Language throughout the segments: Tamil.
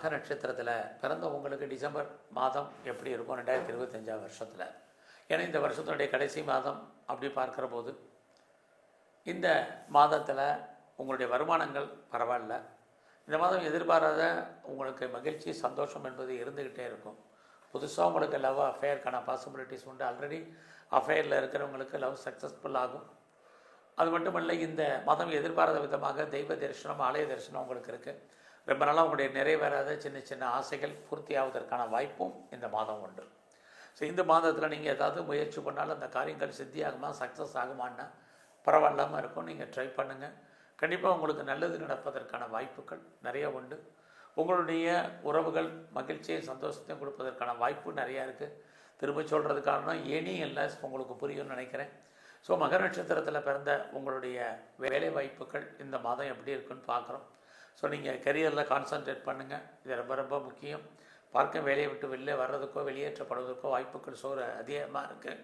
மக நட்சத்திரத்தில் பிறந்த உங்களுக்கு டிசம்பர் மாதம் எப்படி இருக்கும் 2025 வருஷத்தில்? ஏன்னா இந்த வருஷத்தினுடைய கடைசி மாதம் அப்படி பார்க்குற போது இந்த மாதத்தில் உங்களுடைய வருமானங்கள் பரவாயில்ல. இந்த மாதம் எதிர்பாராத உங்களுக்கு மகிழ்ச்சி சந்தோஷம் என்பது இருந்துக்கிட்டே இருக்கும். புதுசாக உங்களுக்கு லவ் அஃபேருக்கான பாசிபிலிட்டிஸ் உண்டு. ஆல்ரெடி அஃபேரில் இருக்கிறவங்களுக்கு லவ் சக்ஸஸ்ஃபுல் ஆகும். அது மட்டுமல்ல, இந்த மாதம் எதிர்பாராத விதமாக தெய்வ தரிசனம், ஆலய தரிசனம் உங்களுக்கு இருக்குது. ரொம்ப நாளாக உங்களுடைய நிறைவேறாத சின்ன சின்ன ஆசைகள் பூர்த்தி ஆவதற்கான வாய்ப்பும் இந்த மாதம் உண்டு. ஸோ இந்த மாதத்தில் நீங்கள் ஏதாவது முயற்சி பண்ணாலும் அந்த காரியங்கள் சித்தி ஆகுமா, சக்ஸஸ் ஆகுமான்னா பரவாயில்லாமல் இருக்கும். நீங்கள் ட்ரை பண்ணுங்கள். கண்டிப்பாக உங்களுக்கு நல்லது நடப்பதற்கான வாய்ப்புகள் நிறைய உண்டு. உங்களுடைய உறவுகள் மகிழ்ச்சியை சந்தோஷத்தையும் கொடுப்பதற்கான வாய்ப்பு நிறையா இருக்குது. திரும்ப சொல்கிறது காரணம் எனி எல்லாம் உங்களுக்கு புரியும்னு நினைக்கிறேன். ஸோ மகர நட்சத்திரத்தில் பிறந்த உங்களுடைய வேலை வாய்ப்புகள் இந்த மாதம் எப்படி இருக்குன்னு பார்க்குறோம். ஸோ நீங்கள் கெரியரில் கான்சன்ட்ரேட் பண்ணுங்கள். இது ரொம்ப ரொம்ப முக்கியம். பார்க்க வேலையை விட்டு வெளியே வர்றதுக்கோ வெளியேற்றப்படுவதற்கோ வாய்ப்புகள் அதிகமாக இருக்குது.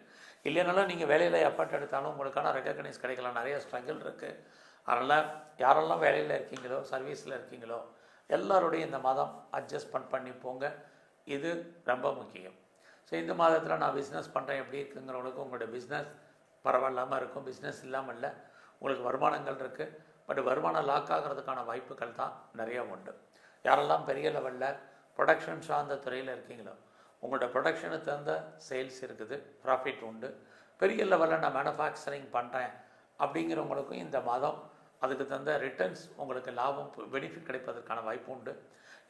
இல்லைனாலும் நீங்கள் வேலையில் எஃபர்ட் எடுத்தாலும் உங்களுக்கான ரெகக்னைஸ் கிடைக்கலாம். நிறைய ஸ்ட்ரகிள் இருக்குது. அதனால் யாரெல்லாம் வேலையில் இருக்கீங்களோ, சர்வீஸில் இருக்கீங்களோ, எல்லோருடைய இந்த மாதம் அட்ஜஸ்ட்மெண்ட் பண்ணி போங்க. இது ரொம்ப முக்கியம். ஸோ இந்த மாதத்தில் நான் பிஸ்னஸ் பண்ணுறேன் எப்படி இருக்குங்கிறவங்களுக்கு உங்களுடைய பிஸ்னஸ் பரவாயில்லாமல் இருக்கும். பிஸ்னஸ் இல்லாமல் இல்லை, உங்களுக்கு வருமானங்கள் இருக்குது. பட் வருமானம் லாக் ஆகிறதுக்கான வாய்ப்புகள் தான் நிறைய உண்டு. யாரெல்லாம் பெரிய லெவலில் ப்ரொடக்ஷன் சார்ந்த துறையில் இருக்கீங்களோ, உங்களோட ப்ரொடக்ஷனுக்கு தகுந்த சேல்ஸ் இருக்குது, ப்ராஃபிட் உண்டு. பெரிய லெவலில் நான் மேனுஃபேக்சரிங் பண்ணுறேன் அப்படிங்கிறவங்களுக்கும் இந்த மாதம் அதுக்கு தகுந்த ரிட்டர்ன்ஸ், உங்களுக்கு லாபம், பெனிஃபிட் கிடைப்பதற்கான வாய்ப்பு உண்டு.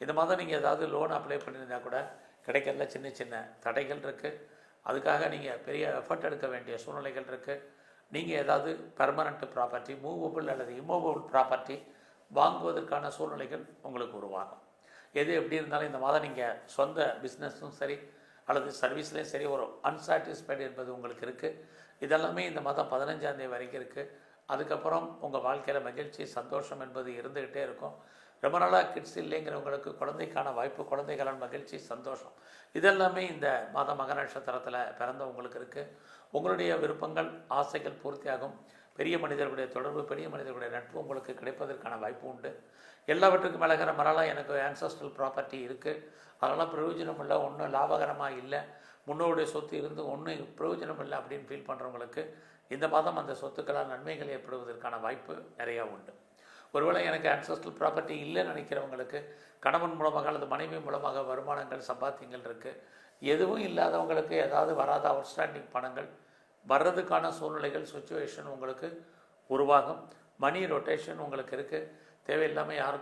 இந்த மாதம் நீங்கள் ஏதாவது லோன் அப்ளை பண்ணியிருந்தால் கூட கிடைக்கிறதுல சின்ன சின்ன தடைகள் இருக்குது. அதுக்காக நீங்கள் பெரிய எஃபர்ட் எடுக்க வேண்டிய சூழ்நிலைகள் இருக்குது. நீங்கள் ஏதாவது பெர்மனண்ட் ப்ராப்பர்ட்டி, மூவபிள் அல்லது இம்மூவபிள் ப்ராப்பர்ட்டி வாங்குவதற்கான சூழ்நிலைகள் உங்களுக்கு உருவாகும். எது எப்படி இருந்தாலும் இந்த மாதம் நீங்கள் சொந்த பிஸ்னஸும் சரி அல்லது சர்வீஸ்லேயும் சரி ஒரு அன்சாட்டிஸ்ஃபைடு என்பது உங்களுக்கு இருக்குது. இதெல்லாமே இந்த மாதம் 15ஆம் தேதி வரைக்கும் இருக்குது. அதுக்கப்புறம் உங்கள் வாழ்க்கையில் மகிழ்ச்சி சந்தோஷம் என்பது இருந்துக்கிட்டே இருக்கும். ரொம்ப நாளாக கிட்ஸ் இல்லைங்கிறவங்களுக்கு குழந்தைக்கான வாய்ப்பு, குழந்தைகளான மகிழ்ச்சி சந்தோஷம் இதெல்லாமே இந்த மாதம் மகர நட்சத்திரத்தில் பிறந்தவங்களுக்கு இருக்குது. உங்களுடைய விருப்பங்கள், ஆசைகள் பூர்த்தியாகும். பெரிய மனிதர்களுடைய தொடர்பு, பெரிய மனிதர்களுடைய நட்பு உங்களுக்கு கிடைப்பதற்கான வாய்ப்பு உண்டு. எல்லாவற்றுக்கும் மேலகிற மரலாம் எனக்கு ஆன்சஸ்ட்ரல் ப்ராப்பர்ட்டி இருக்குது, அதெல்லாம் பிரயோஜனம் இல்லை, ஒன்றும் லாபகரமாக இல்லை, முன்னோருடைய சொத்து இருந்து ஒன்றும் பிரயோஜனம் இல்லை அப்படின்னு ஃபீல் பண்ணுறவங்களுக்கு இந்த மாதம் அந்த சொத்துக்களால் நன்மைகள் ஏற்படுவதற்கான வாய்ப்பு நிறையா உண்டு. ஒருவேளை எனக்கு ஆன்சஸ்ட்ரல் ப்ராப்பர்ட்டி இல்லைன்னு நினைக்கிறவங்களுக்கு கணவன் மூலமாக அல்லது மனைவி மூலமாக வருமானங்கள், சம்பாத்தியங்கள் இருக்குது. எதுவும் இல்லாதவங்களுக்கு ஏதாவது வராத அவுட்ஸ்டாண்டிங் பணங்கள் வர்றதுக்கான சூழ்நிலைகள், சுச்சுவேஷன் உங்களுக்கு உருவாகும். மணி ரொட்டேஷன் உங்களுக்கு இருக்குது. தேவையில்லாமல் யாருக்கும்